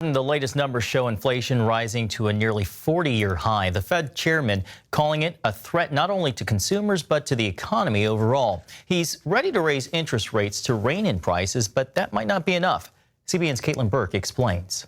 The latest numbers show inflation rising to a nearly 40-year high. The Fed chairman calling it a threat not only to consumers but to the economy overall. He's ready to raise interest rates to rein in prices, but that might not be enough. CBN's Caitlin Burke explains.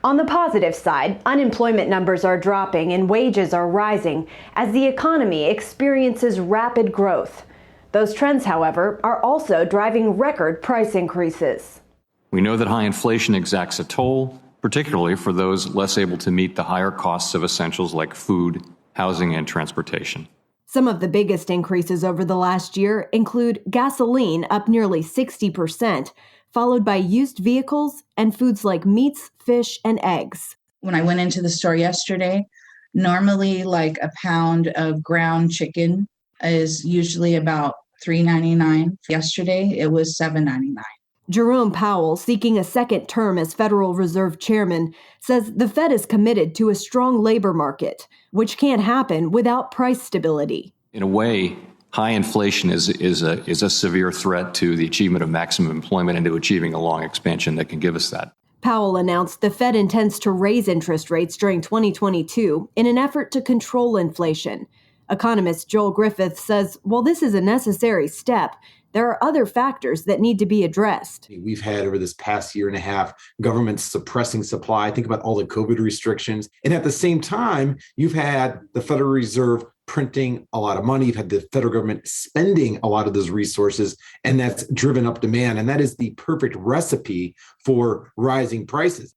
On the positive side, unemployment numbers are dropping and wages are rising as the economy experiences rapid growth. Those trends, however, are also driving record price increases. We know that high inflation exacts a toll, particularly for those less able to meet the higher costs of essentials like food, housing, and transportation. Some of the biggest increases over the last year include gasoline up nearly 60%, followed by used vehicles and foods like meats, fish, and eggs. When I went into the store yesterday, normally like a pound of ground chicken is usually about $3.99. Yesterday, it was $7.99. Jerome Powell, seeking a second term as Federal Reserve Chairman, says the Fed is committed to a strong labor market, which can't happen without price stability. In a way, high inflation is a severe threat to the achievement of maximum employment and to achieving a long expansion that can give us that. Powell announced the Fed intends to raise interest rates during 2022 in an effort to control inflation. Economist Joel Griffith says while this is a necessary step, there are other factors that need to be addressed. We've had over this past year and a half, governments suppressing supply. Think about all the COVID restrictions. And at the same time, you've had the Federal Reserve printing a lot of money. You've had the federal government spending a lot of those resources, and that's driven up demand. And that is the perfect recipe for rising prices.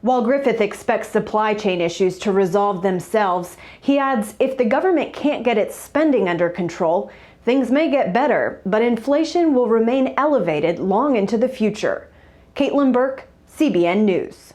While Griffith expects supply chain issues to resolve themselves, he adds if the government can't get its spending under control, things may get better, but inflation will remain elevated long into the future. Caitlin Burke, CBN News.